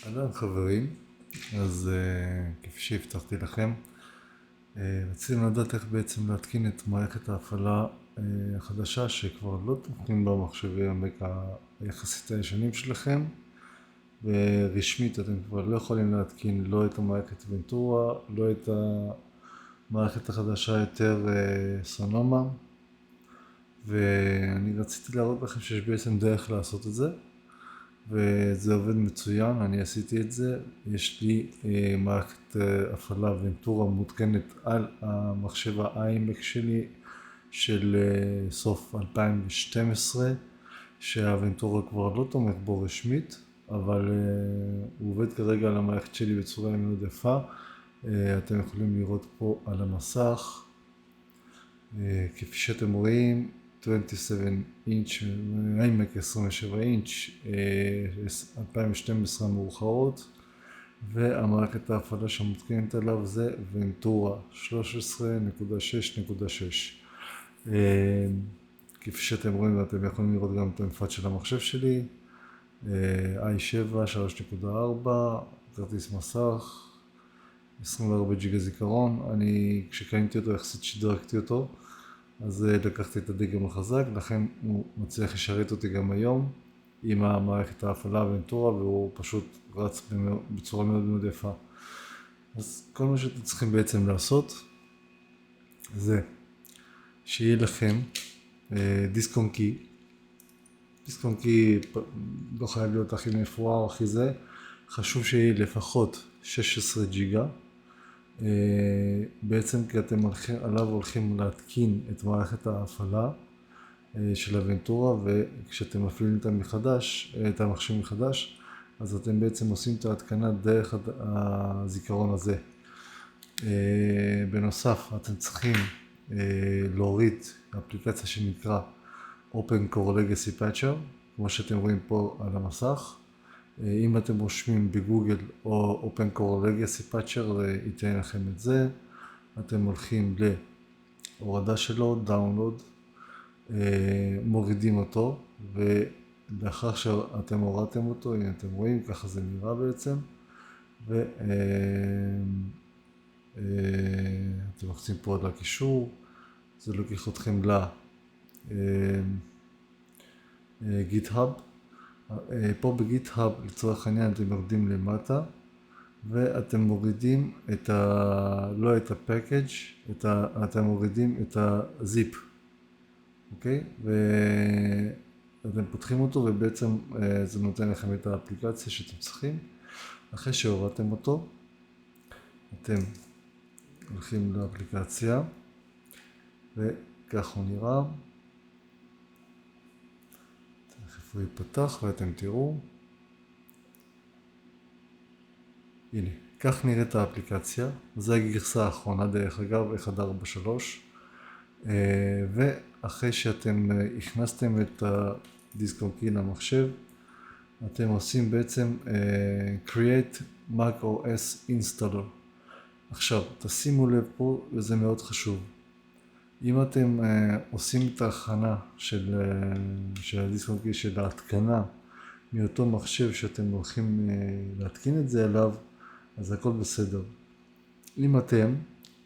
אהלן חברים, אז כפי שהבטחתי לכם, רציתם לדעת איך בעצם להתקין את מערכת ההפעלה החדשה שכבר לא תומכים במחשבי המק היחסית הישנים שלכם, ורשמית אתם כבר לא יכולים להתקין לא את המערכת ונטורה, לא את המערכת החדשה יותר סונומה, ואני רציתי להראות לכם שיש בעצם דרך לעשות את זה. וזה עובד מצוין, אני עשיתי את זה. יש לי מערכת הפעלה ונטורה מותקנת על המחשב ה-iMac שלי של סוף 2012, שהוונטורה כבר לא תומך בו רשמית, אבל הוא עובד כרגע על המערכת שלי בצורה מאוד יפה. אתם יכולים לראות פה על המסך, כפי שאתם רואים, 27 אינץ', iMac 27 אינץ', 2012 מאוחרות, והמערכת ההפעלה שמותקנת עליו זה ונטורה 13.6.6. כפי שאתם רואים, ואתם יכולים לראות גם את המפרט של המחשב שלי, i7 3.4, כרטיס מסך, 24 ג'יגה זיכרון. אני כשקניתי אותו יחסית שדרגתי אותו, אז לקחתי את הדגם החזק, לכן הוא מצליח לשרת אותי גם היום עם המערכת ההפעלה ונטורה, והוא פשוט רץ בצורה מאוד מאוד יפה. אז כל מה שאתם צריכים בעצם לעשות זה שיהיה לכם דיסק און קי. דיסק און קי לא חייב להיות הכי מפואר, הכי זה, חשוב שיהיה לפחות 16 ג'יגה. בעצם כי אתם עליו הולכים להתקין את מערכת ההפעלה של הוונטורה, וכשאתם מפעילים את המחשב מחדש, אז אתם בעצם עושים את ההתקנה דרך הזיכרון הזה. בנוסף, אתם צריכים להוריד אפליקציה שנקרא Open Core Legacy Patcher, כמו שאתם רואים פה על המסך. אם אתם רושמים בגוגל או Open Core Legacy Patcher, זה ייתן לכם את זה. אתם הולכים להורדה שלו, Download, מורידים אותו, ולאחר שאתם הורדתם אותו, אם אתם רואים, ככה זה נראה בעצם, ואתם לוחצים פה על הקישור, זה לוקח אתכם ל-GitHub. פה בגיט-האב לצורך העניין אתם יורדים למטה, ואתם מורידים לא את הפקאג', אתם מורידים את הזיפ, אוקיי? ואתם פותחים אותו, ובעצם זה נותן לכם את האפליקציה שאתם צריכים. אחרי שהורדתם אותו, אתם הולכים לאפליקציה, וכך הוא נראה. תכף הוא ייפתח ואתם תראו. הנה, כך נראית האפליקציה. זו הגרסה האחרונה דרך אגב, 1.4.3. ואחרי שאתם הכנסתם את הדיסק און קי למחשב, אתם עושים בעצם Create Mac OS Installer. עכשיו, תשימו לב פה, וזה מאוד חשוב. אם אתם עושים את ההכנה של הדיסק און קי, של ההתקנה מאותו מחשב שאתם הולכים להתקין את זה עליו, אז הכל בסדר. אם אתם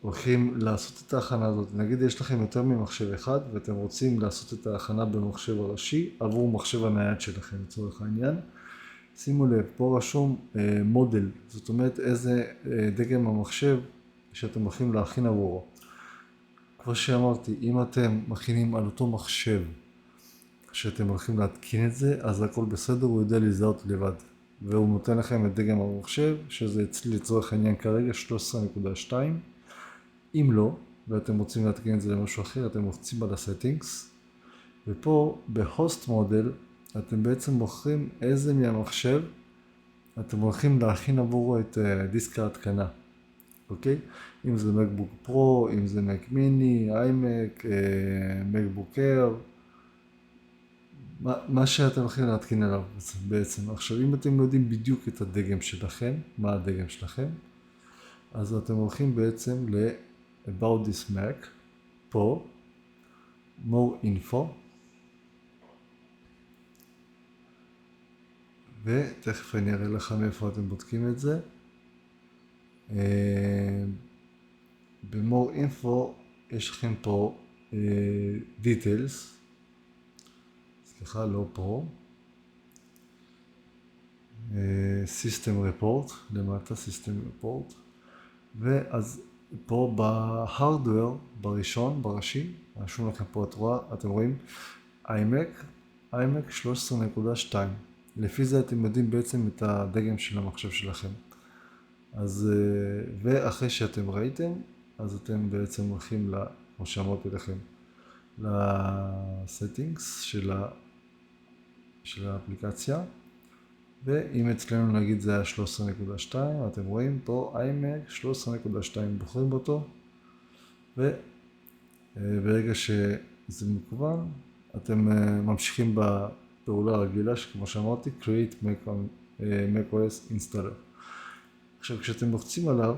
הולכים לעשות את ההכנה הזאת, נגיד יש לכם יותר ממחשב אחד ואתם רוצים לעשות את ההכנה במחשב הראשי עבור מחשב הנייד שלכם לצורך העניין, שימו לב, פה רשום מודל, זאת אומרת איזה דגם המחשב שאתם הולכים להכין עבורו. כמו שאמרתי, אם אתם מכינים על אותו מחשב שאתם הולכים להתקין את זה, אז הכל בסדר, הוא יודע לזהות לבד. והוא נותן לכם את דגם המחשב, שזה אצלי לצורך העניין כרגע 13.2. אם לא, ואתם רוצים להתקין את זה למשהו אחר, אתם לוחצים על הסטינגס, ופה בהוסט מודל, אתם בעצם בוחרים איזה מהמחשב אתם הולכים להכין עבורו את דיסק ההתקנה. אוקיי? אם זה מקבוק פרו, אם זה מק מיני, iMac, מקבוק אייר, מה שאתם הולכים להתקין עליו בעצם. עכשיו, אם אתם יודעים בדיוק את הדגם שלכם, מה הדגם שלכם, אז אתם הולכים בעצם ל-About this Mac, פה, More Info, ותכף אני אראה לכם איפה אתם בודקים את זה. ב-more info יש לכם פה details, סליחה, לא פה, system report, למטה system report, ואז פה בהארדוור, בראשי, רשום לכם פה, אתם רואים iMac 13.2. לפי זה אתם יודעים בעצם את הדגם של המחשב שלכם. אז, ואחרי שאתם ראיתם, אז אתם בעצם הולכים, כמו שאמרתי לכם, לסטינגס של האפליקציה, ואם אצלנו נגיד זה היה 13.2, אתם רואים פה iMac 13.2, בוחרים אותו, וברגע שזה מקוון, אתם ממשיכים בפעולה הרגילה, שכמו שאמרתי, Create macOS Installer. עכשיו, כשאתם לוחצים עליו,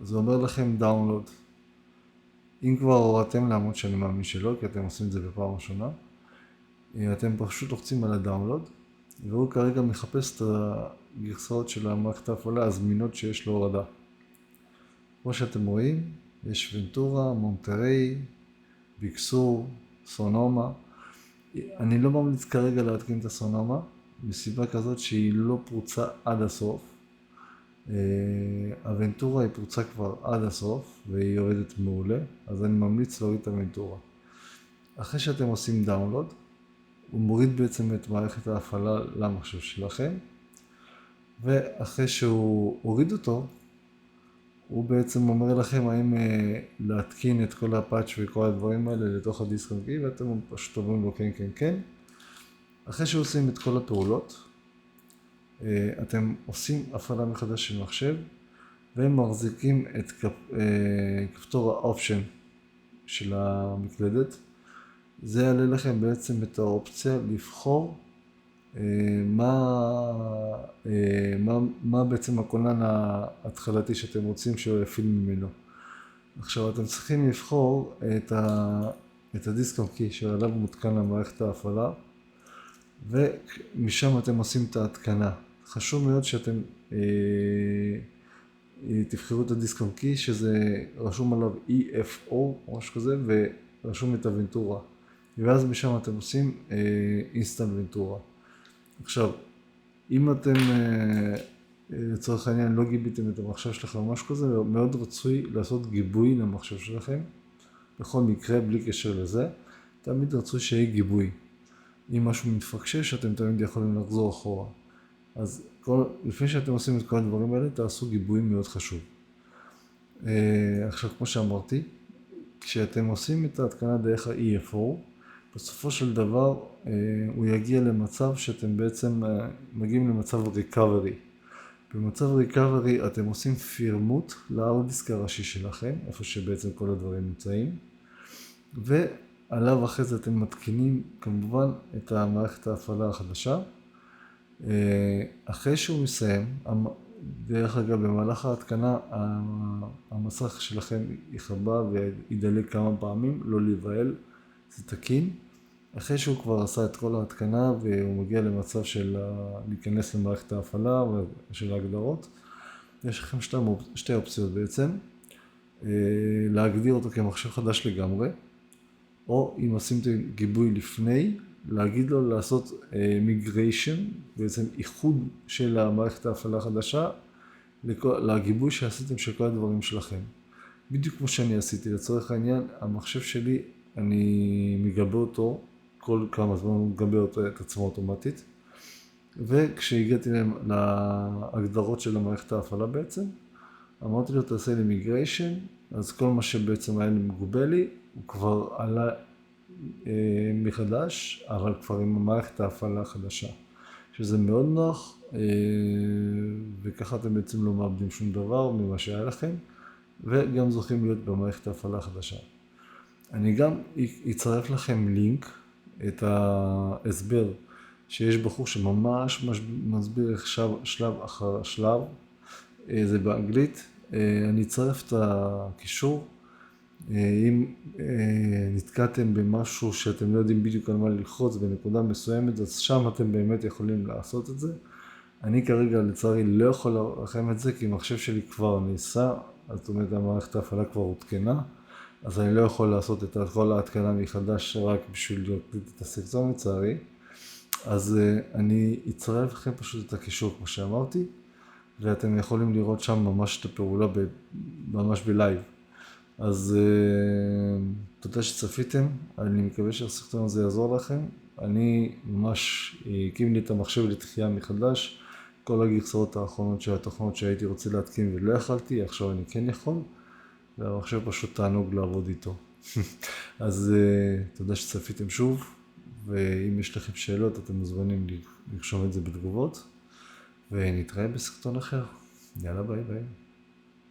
זה אומר לכם Download. אם כבר הורדתם לעמוד, שאני מאמין שלא, כי אתם עושים את זה בפעם ראשונה, אתם פשוט לוחצים על ה-Download, והוא כרגע מחפש את הגרסאות של המערכת ההפעלה הזמינות שיש להורדה. כמו שאתם רואים, יש ונטורה, מונטריי, ביקסור, סונומה. אני לא ממליץ כרגע להתקין את הסונומה, מסיבה כזאת שהיא לא פרוצה עד הסוף. הוונטורה היא פרוצה כבר עד הסוף, והיא יורדת מעולה, אז אני ממליץ להוריד את הוונטורה. אחרי שאתם עושים דאונלוד, הוא מוריד בעצם את מערכת ההפעלה למחשב שלכם, ואחרי שהוא הוריד אותו, הוא בעצם אומר לכם האם להתקין את כל הפאץ' וכל הדברים האלה לתוך הדיסק און קי, ואתם פשוט אומרים לו כן, כן, כן. אחרי שעושים את כל הפעולות, אתם עושים הפעלה מחדש של מחשב, ומחזיקים את כפתור האופשן של המקלדת. זה יעלה לכם בעצם את האופציה לבחור מה בעצם הכונן ההתחלתי שאתם רוצים שהוא יפעיל ממנו. עכשיו אתם צריכים לבחור את הדיסק און קי שעליו מותקן למערכת ההפעלה, ומשם אתם עושים את ההתקנה. חשוב מאוד שאתם תבחרו את הדיסק און קי שזה רשום עליו EFO או משהו כזה, ורשום את הוונטורה. ואז משם אתם עושים אינסטנט ונטורה. עכשיו, אם אתם לצורך העניין לא גיביתם את המחשב שלכם או משהו כזה, מאוד רצוי לעשות גיבוי למחשב שלכם. בכל מקרה, בלי קשר לזה, תמיד רצוי שיהיה גיבוי. אם משהו מתפקשש, אתם תמיד יכולים לחזור אחורה. אז לפני שאתם עושים את כל הדברים האלה, תעשו גיבוי מאוד חשוב. עכשיו, כמו שאמרתי, כשאתם עושים את ההתקנה דרך ה-EFO, בסופו של דבר הוא יגיע למצב שאתם בעצם מגיעים למצב recovery. במצב recovery אתם עושים פירמוט להארד דיסק הראשי שלכם, איפה שבעצם כל הדברים נמצאים, ועליו אחרי זה אתם מתקינים כמובן את המערכת ההפעלה החדשה. אחרי שהוא מסיים, דרך אגב במהלך ההתקנה המסך שלכם יכבה וידלק כמה פעמים, לא להיבהל, זה תקין. אחרי שהוא כבר עשה את כל ההתקנה והוא מגיע למצב של להיכנס למערכת ההפעלה ושל ההגדרות, יש לכם שתי אופציות בעצם, להגדיר אותו כמחשב חדש לגמרי, או אם עשיתם גיבוי לפני, להגיד לו לעשות migration, בעצם איחוד של המערכת ההפעלה החדשה, לגיבוי שעשיתם של כל הדברים שלכם. בדיוק כמו שאני עשיתי, לצורך העניין, המחשב שלי, אני מגבה אותו, כל כמה זמן הוא מגבה אותו את עצמו אוטומטית, וכשהגעתי להגדרות של המערכת ההפעלה בעצם, אמרתי לו תעשה לי migration, אז כל מה שבעצם היה לי מגובה לי, הוא כבר עלה מחדש, אבל כבר עם המערכת ההפעלה החדשה, שזה מאוד נוח, וככה אתם בעצם לא מאבדים שום דבר ממה שהיה לכם, וגם זוכים להיות במערכת ההפעלה החדשה. אני גם אצרף לכם לינק, את ההסבר שיש בחור שממש מסביר שלב אחר שלב, זה באנגלית, אני אצרף את הקישור, אם נתקעתם במשהו שאתם לא יודעים בדיוק על מה ללחוץ בנקודה מסוימת, אז שם אתם באמת יכולים לעשות את זה. אני כרגע לצערי לא יכול לכם את זה, כי המחשב שלי כבר נעשה, זאת אומרת המערכת ההפעלה כבר הותקנה, אז אני לא יכול לעשות את כל ההתקנה מחדש רק בשביל להקליט את הסרטון לצערי. אז אני אצרף לכם פשוט את הקישור כמו שאמרתי, ואתם יכולים לראות שם ממש את הפעולה ממש בלייב. אז תודה שצפיתם, אני מקווה שהסרטון הזה יעזור לכם. אני ממש הקים לי את המחשב לתחייה מחדש, כל הגרסאות האחרונות של התוכנות שהייתי רוצה להתקין ולא יכלתי, עכשיו אני כן יכול, והמחשב פשוט תענוג לעבוד איתו. אז תודה שצפיתם שוב, ואם יש לכם שאלות אתם מוזמנים לרשום את זה בתגובות, ונתראה בסרטון אחר. יאללה ביי ביי.